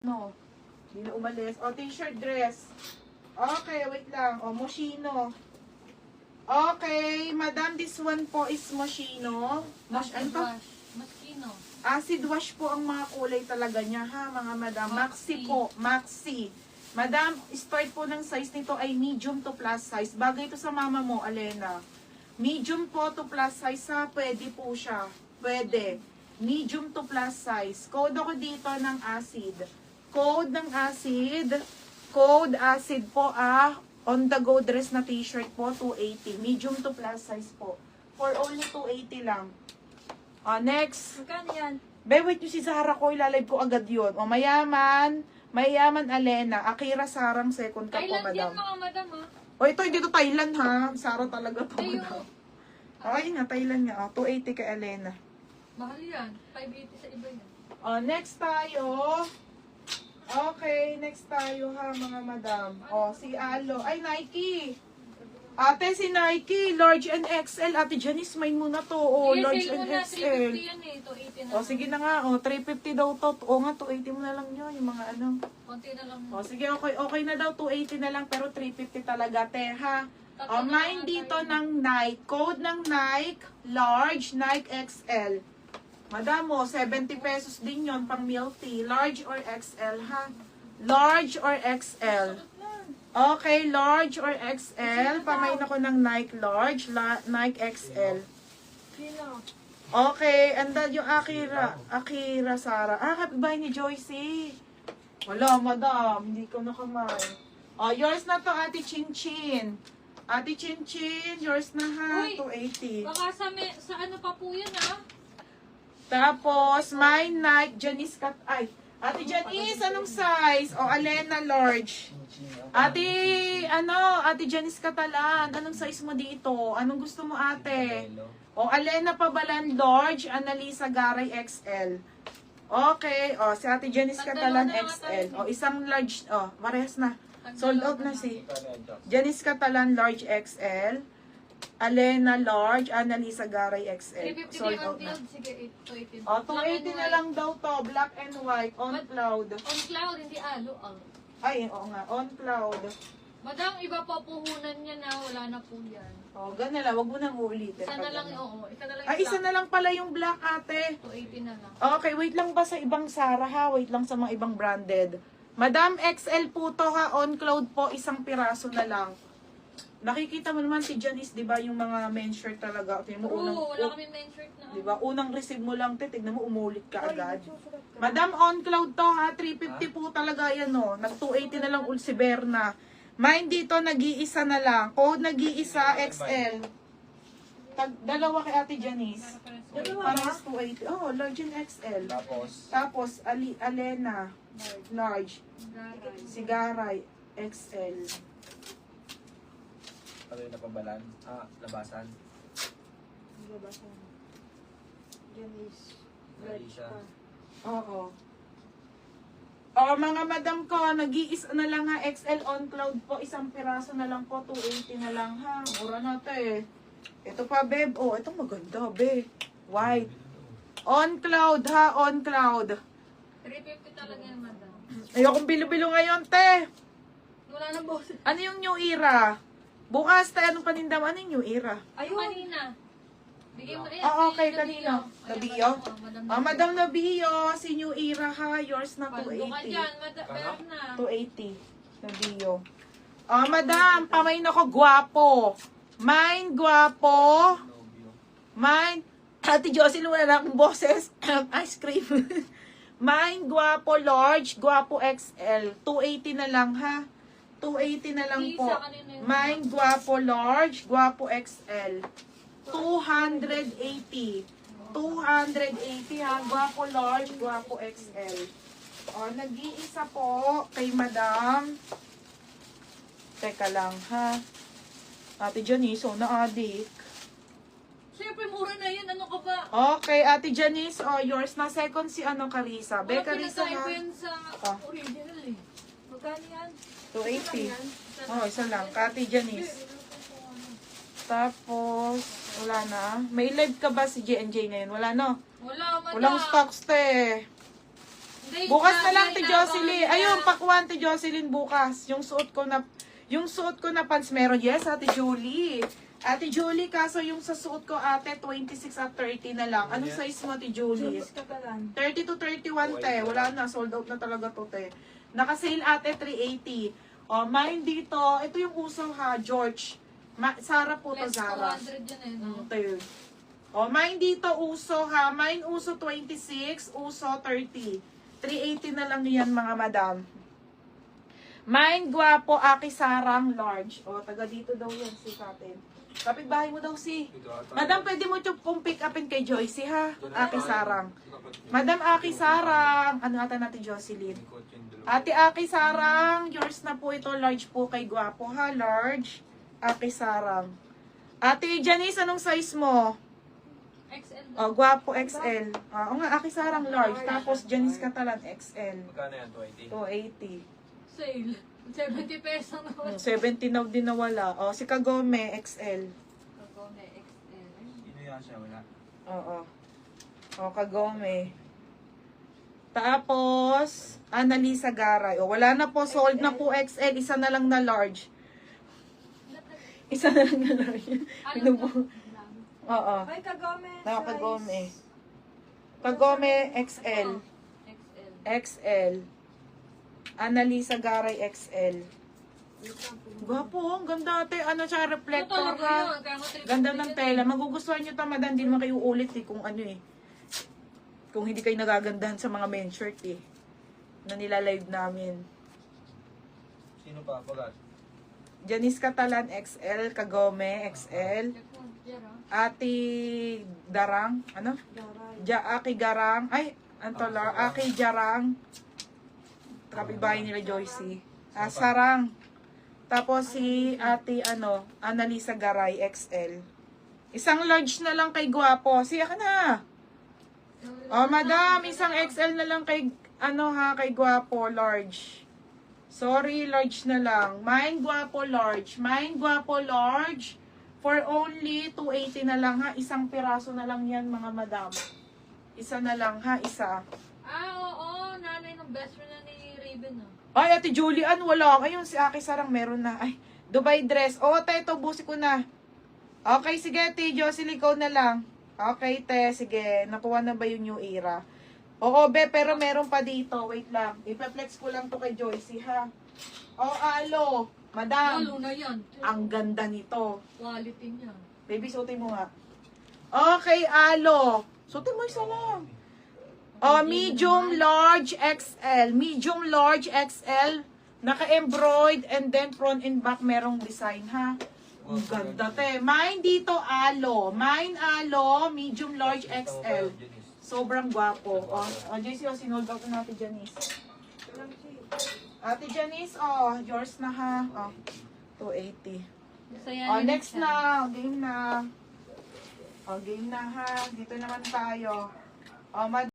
No. Hindi na umalis. O, t-shirt dress. Okay, wait lang. O, Moschino. Okay, madam, this one po is Moschino. Ano to? Moschino. Acid wash po ang mga kulay talaga niya, ha, mga madam. Maxi po, Maxi. Madam, start po ng size nito ay medium to plus size. Bagay ito sa mama mo, Alena. Medium po to plus size, ha. Pwede po siya. Pwede. Medium to plus size. Code ako dito ng acid. Code ng acid. Code acid po, on the go dress na t-shirt po, 280. Medium to plus size po. For only 280 lang. Next. Magkano yan? Be, wait nyo si Zara ko. Ilalive ko agad yun. O, mayaman. Mayaman, Alena. Akira Sarang, second ka po, Thailand madam. yan mga madam ha. O, ito hindi to Thailand, ha. Zara talaga to, Tayo. madam. Okay nga, Thailand nga. O, 280 kay Alena. Mahal yan. 580 sa iba yan. O, next tayo. Okay, next tayo, ha, mga madam. O, si Alo. Ay, Nike. Ate, si Nike, large and XL. Ate Janice, main muna to. O, Sige, large sale and mo na. XL. 350 yan eh. 280 na. O, sige na nga. O, 350 daw to. O nga, 280 mo na lang yun. Yung mga ano. Konti na lang. O, sige, okay na daw. 280 na lang, pero 350 talaga, te, ha? O, mine dito ng Nike. Code ng Nike, large, Nike XL. Madam mo, 70 pesos din yon pang milk tea. Large or XL, ha? Large or XL? Okay, large or XL. Pamain ako ng Nike large, Nike XL. Okay, and then yung Akira Sara. Happy birthday ni Joycey. Wala, madam. Hindi ko nakamay. Oh, yours na to, Ate Chinchin. Ate Chinchin, yours na ha, Uy, 280. Baka sa ano pa po yan ha? Tapos, my Nike, Janice Kat, ay, Ate Janice, anong size? O, Alena, large. Ate Janice Catalan, anong size mo dito? Anong gusto mo, ate? O, Alena Pabalan, large, Annalisa Garay, XL. Okay, o, si Ate Janice Catalan, XL. O, isang large, o, parehas na. Sold out na si Janice Catalan, large, XL. Alena, large, Annalisa Garay, XL. 350 Sold din out ang na. cloud. Sige, 280. O, 280 na lang daw to. Black and white. On cloud. On cloud, hindi alo. Ay, oo nga. On cloud. Madam, iba pa puhunan niya na. Wala na po yan. O, ganun lang. Wag mo nang uulitin. Isa na lang, oo. Isa na lang Ay, isa na lang pala yung black, ate. 280 na lang. Okay, wait lang ba sa ibang Zara, ha? Wait lang sa mga ibang branded. Madam, XL po to, ha? On cloud po, isang piraso na lang. Nakikita mo naman si Janice, di ba, yung mga men's shirt talaga. Tingnan mo, Oo, wala kami main shirt na. di ba, unang receive mo lang, tignan mo, umulit ka agad. Madam, on cloud to, ha? 350 po talaga yan, no? Nag-280 na lang si Berna. Mine dito, nag-iisa na lang. Code nag-iisa, XL. Dalawa kay Ate Janice. Parehas 280. Oh, large and XL. Tapos Alena, large. Sigaray, XL. Ano yung napabalan? Labasan. Ready siya. Oo. Oh, mga madam ko, nag-iisa na lang ha. XL on cloud po. Isang piraso na lang po. 280 na lang ha. Mura na to eh. Ito pa, beb. Oh, ito maganda, beb. White. On cloud ha. On cloud. 350 talaga yan, madam. Ayokong bilo-bilo ngayon, te. Wala na boss. Ano yung new era? Bukas, te. Anong paninda mo? Ano yung new era? Ayun. Kanina. Bigay mo. Okay, kanino? Nabiyo? Madam Nabiyo, si New Era ha, yours na Paldo ka 280. dyan, meron na. 280. Nabiyo. Madam, pamain ako, gwapo. Mine, gwapo. Mine, Ate Jocelyn, wala na akong boses. Ice cream. Mine, gwapo, large, gwapo XL. 280 na lang ha. 280 na lang po. Mine, gwapo, large, gwapo XL. 280. 280 ha. Gwapo large, gwapo XL. O, nag-iisa po kay Madam. Teka lang ha. Ate Janice, na-addict. Siyempre, mura na yan. Ano ka ba? Okay, Ate Janice, yours na. Second si Carissa. Wala Carissa pinagkaiba ha. yan sa original eh. Magkano yan? 280. Isa lang. Ate Janice. Tapos, wala na. May live ka ba si J&J ngayon? Wala, no? Wala, madam. Walang stocks, te. Hindi, Bukas na lang, sabi Ti na Jocelyn. ako Ayun, nila. pakuan, Ti Jocelyn, bukas. Yung suot ko na pants meron. Yes, Ate Julie. Ate Julie, kaso yung sa suot ko, ate, 26 at 30 na lang. Anong size mo, Ate Julie? 30 to 31, te. Wala na, sold out na talaga to, te. Naka-sale, ate, 380. O, mine dito, ito yung uso ha, George. Zara po to, Less Zara. 200 yan eh, no? Ito yun. O, mine dito, uso ha. Mine uso 26, uso 30. 380 na lang yan, mga madam. Mine, gwapo, aki sarang, large. O, taga dito daw yan, si Katin. Kapitbahay mo daw si. Madam, pwede mo kung pick upin kay Joyce, ha? Aki sarang. Madam, aki sarang. Ano ata natin, Jocelyn? Ate Aki sarang, yours na po ito, large po kay gwapo, ha? Large. Aki sarang. Ate Janice, anong size mo? XL. O, gwapo, XL. O nga, aki sarang, large. Tapos, Janice Catalan, XL. Magkano yan? 280? 280. Sale. 70 pesos na wala. 70 na din nawala. O, si Kagome, XL. Kagome XL. Sino yan siya? Wala. Oo. O, Kagome. Tapos, Annalisa Garay. O, wala na po. Sold na po XL. Isa na lang na large. Isa na lang na large. Binubu- Oo. Ay, Kagome. No, Kagome. Kagome, XL. XL. XL. Annalisa Garay, XL. Gwapo, ang ganda ate. Ano siya, Ito reflector talaga ha. yun. Kaya nga 350 Ganda ng yan. tela. Magugustuhan nyo tamadan. Hindi naman kayo ulit eh. Kung ano eh. Kung hindi kayo nagagandahan sa mga men shirt eh. Na nilalive namin. Sino pa? Bagat. Janice Catalan, XL. Kagome, XL. Check mo, Jer, ah. Ati Darang. Ano? Aki Garang. Ay, Antolar. Aki Jarang. Kapitbahay nila Joycey. Sarang. Tapos si Ate Annalisa Garay, XL. Isang large na lang kay Gwapo. Siya ka na. Oh, madam, isang XL na lang kay kay Gwapo, large. Sorry, large na lang. Mine Gwapo large. Mine Gwapo large. For only 280 na lang ha. Isang piraso na lang yan, mga madam. Isa na lang ha, isa. Oo. Nanay ng best friend na ni Raven, ah. Ay, Ate Julian, wala. Ayun, si Aki Sarang meron na. Ay, Dubai dress. Oo, te, ito, busi ko na. Okay, sige, te. Jocelyn, ikaw na lang. Okay, te, sige. Nakuha na ba yung new era? Oo, be, pero meron pa dito. Wait lang. Ipa-flex ko lang to kay Joycey, ha? Oh, alo. Madam, Lalo na yan. ang ganda nito. Quality niya. Baby, suotin mo nga. Okay, alo. Suotin mo isa lang. Oh, medium, large, XL. Medium, large, XL. Naka-embroid and then front and back merong design, ha? Ang ganda, te. Mine dito, alo. Mine, alo. Medium, large, XL. Sobrang gwapo. Oh, JC, sinold out na natin, Janice. Ate Janice, yours na, ha? 280. Saya Next na. Game na. Game na, ha? Dito naman tayo.